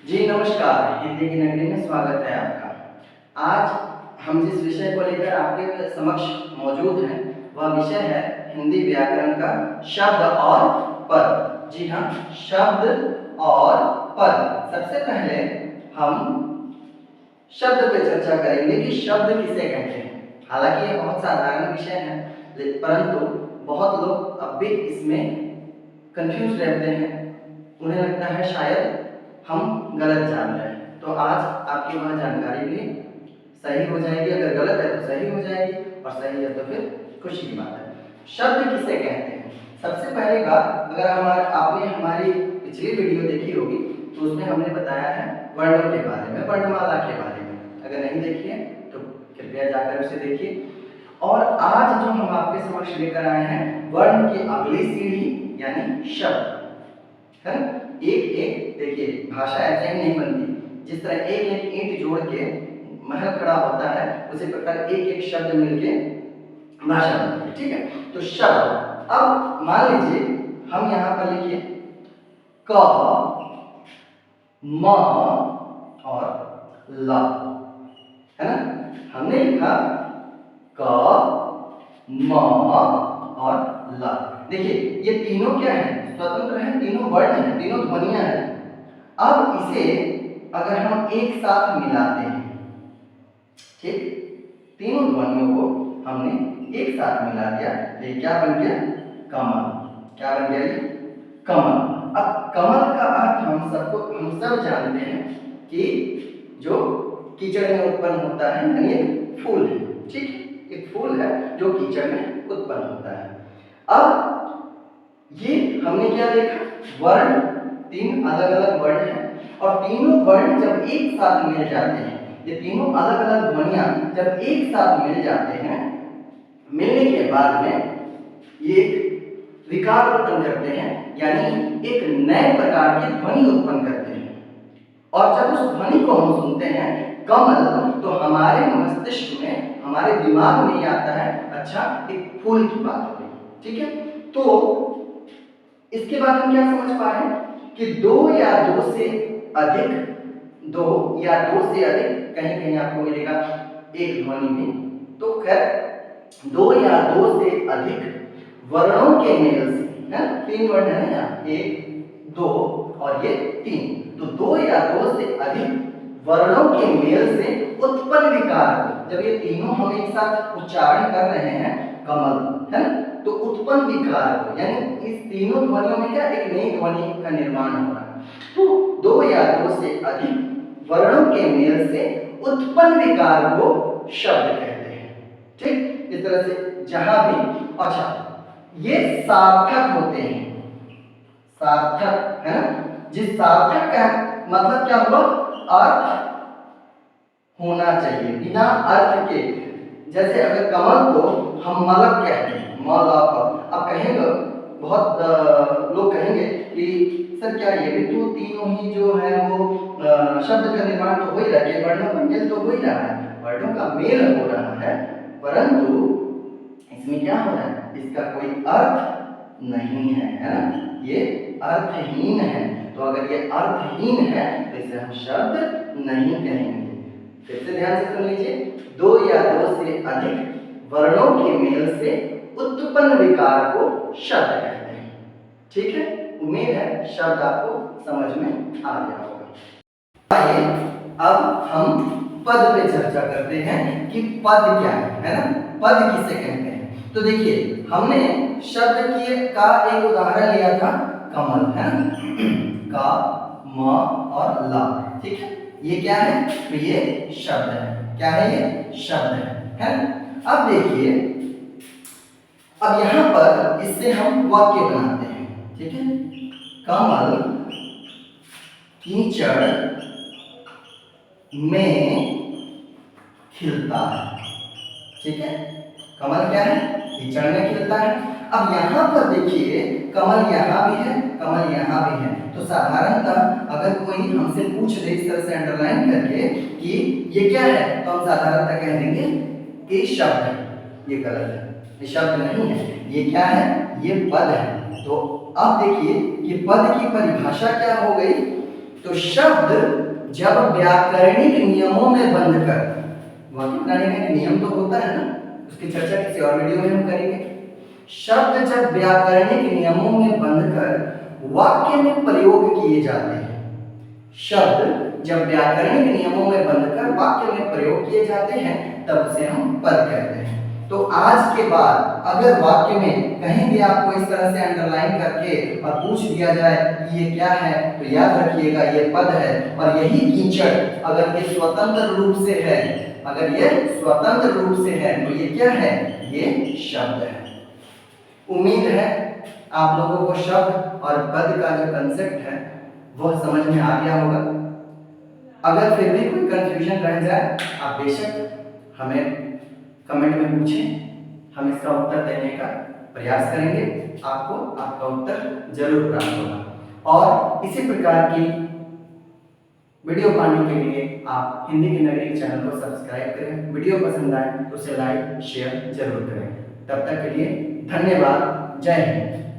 जी नमस्कार, हिंदी की नगरी में स्वागत है आपका। आज हम जिस विषय को लेकर आपके समक्ष मौजूद हैं वह विषय है हिंदी व्याकरण का शब्द और पद। जी हाँ, शब्द और पद। सबसे पहले हम शब्द पे चर्चा करेंगे कि शब्द किसे कहते हैं। हालांकि यह बहुत साधारण विषय है, परंतु बहुत लोग अब भी इसमें कंफ्यूज रहते हैं। उन्हें लगता है शायद हम गलत जान रहे हैं। तो आज आपकी वह जानकारी भी सही हो जाएगी। अगर गलत है तो सही हो जाएगी और सही है तो फिर खुशी की बात है। शब्द किसे कहते हैं? सबसे पहली बात, अगर आपने हमारी पिछली वीडियो देखी होगी तो उसमें हमने बताया है वर्णों के बारे में, वर्णमाला के बारे में। अगर नहीं देखी है तो कृपया जाकर उसे देखिए। और आज जो हम आपके समक्ष लेकर आए हैं वर्ण की अगली सीढ़ी यानी शब्द है। एक एक देखिए, भाषा ऐसे ही नहीं बनती। जिस तरह एक एक ईंट जोड़ के महल खड़ा होता है, उसी प्रकार एक एक शब्द मिलके भाषा बनती है। ठीक है, तो शब्द। अब मान लीजिए हम यहाँ पर लिखिए क, म और ल, है ना। हमने लिखा क, म और ल। देखिए ये तीनों क्या है? स्वतंत्र है, तीनों वर्ण है, तीनों ध्वनियां हैं। अब इसे अगर हम एक साथ मिलाते हैं, ठीक, तीनों ध्वनियों को हमने एक साथ मिला दिया तो ये क्या बन गया? कमल। क्या बन गया? ये कमल। अब कमल का अर्थ हम सब जानते हैं कि जो कीचड़ में उत्पन्न होता है, यानी एक फूल है। ठीक, एक फूल है जो कीचड़ में उत्पन्न होता है। अब ये हमने क्या देखा? वर्ण, तीन अलग अलग वर्ण हैं और तीनों वर्ण जब एक साथ मिल जाते हैं, ये तीनों अलग अलग ध्वनियां जब एक साथ मिल जाते हैं, मिलने के बाद में ये एक विकार उत्पन्न करते हैं, यानी एक नए प्रकार की ध्वनि उत्पन्न करते हैं। और जब उस ध्वनि को हम सुनते हैं कमल, तो हमारे मस्तिष्क में, हमारे दिमाग में ये आता है अच्छा एक फूल की बात हो रही। ठीक है, तो इसके बाद हम क्या समझ पा रहे हैं कि दो या दो से अधिक, दो या दो से अधिक, कहीं कहीं आपको मिलेगा एक ध्वनि में, तो खैर दो या दो से अधिक वर्णों के मेल से, है ना, तीन वर्ण है ना, एक दो और ये तीन, तो दो या दो से अधिक वर्णों के मेल से उत्पन्न विकार, जब ये तीनों हम एक साथ उच्चारण कर रहे हैं कमल, है ना, तो उत्पन्न विकार को, यानी इस तीनों ध्वनियों में क्या एक नई ध्वनि का निर्माण हो रहा है। तो दो या दो से अधिक वर्णों के मेल से उत्पन्न विकार को शब्द कहते हैं। ठीक, इस तरह से जहां भी, अच्छा ये सार्थक होते हैं, सार्थक, है ना। जिस सार्थक का मतलब क्या हुआ? अर्थ होना चाहिए, बिना अर्थ के। जैसे अगर कमल को हम मलक कहते हैं, मलक, अब कहेंगे बहुत लोग कहेंगे कि सर क्या ये भी तो तीनों ही जो है वो शब्द का निर्माण तो हो ही रहा है, वर्णों का मेल तो हो ही रहा है, वर्णों का मेल हो रहा है, परंतु इसमें क्या हो रहा है? इसका कोई अर्थ नहीं है ना, ये अर्थहीन है। तो अगर ये अर्थहीन है तो इसे हम शब्द नहीं कहेंगे। फिर से ध्यान से सुन लीजिए, दो या दो से अधिक वर्णों के मेल से उत्पन्न विकार को शब्द कहते हैं। ठीक है, उम्मीद है शब्द आपको समझ में आ गया होगा। आइए अब हम पद पे चर्चा करते हैं कि पद क्या है ना, पद किसे कहते हैं। तो देखिए हमने शब्द का एक उदाहरण लिया था कमल, है ना, का, म और ला। ठीक है, ये क्या है? तो ये शब्द है। क्या है? ये शब्द है ना। अब देखिए, अब यहां पर इससे हम वाक्य बनाते हैं। ठीक है, कमल कीचड़ में खिलता है। ठीक है, कमल क्या है? कीचड़ में खिलता है। अब यहां पर देखिए कमल यहां भी है, कमल यहां भी है, तो साधारणतः अगर कोई हमसे पूछ दे इस तरह से अंडरलाइन करके कि ये क्या है, तो हम साधारणतः कह देंगे कि शब्द है। ये गलत है, ये शब्द नहीं है, ये क्या है? ये पद है। तो अब देखिए कि पद की परिभाषा क्या हो गई तो शब्द जब व्याकरणिक नियमों में बंधकर, वाक्य बनाने का एक नियम तो होता है ना, उसकी चर्चा किसी और वीडियो में हम करेंगे। शब्द जब व्याकरणिक नियमों में बंधकर वाक्य में प्रयोग किए जाते हैं, शब्द जब व्याकरणिक नियमों में बंधकर वाक्य में प्रयोग किए जाते हैं तब उसे हम पद कहते हैं। तो आज के बाद अगर वाक्य में कहीं भी आपको इस तरह से अंडरलाइन करके और पूछ दिया जाए कि ये क्या है, तो याद रखिएगा ये पद है। और यही कीचड़ अगर ये स्वतंत्र रूप से है, अगर ये स्वतंत्र रूप से है तो ये क्या है, ये शब्द है। उम्मीद है आप लोगों को शब्द और पद का जो कंसेप्ट है वह समझ में आ गया होगा। अगर फिर भी कोई कंफ्यूजन रह जाए आप बेशक हमें कमेंट में पूछें, हम इसका उत्तर देने का प्रयास करेंगे। आपको आपका उत्तर जरूर प्राप्त होगा। और इसी प्रकार की वीडियो पाने के लिए आप हिंदी की नगरी चैनल को सब्सक्राइब करें। वीडियो पसंद आए तो उसे लाइक शेयर जरूर करें। तब तक के लिए धन्यवाद। जय हिंद।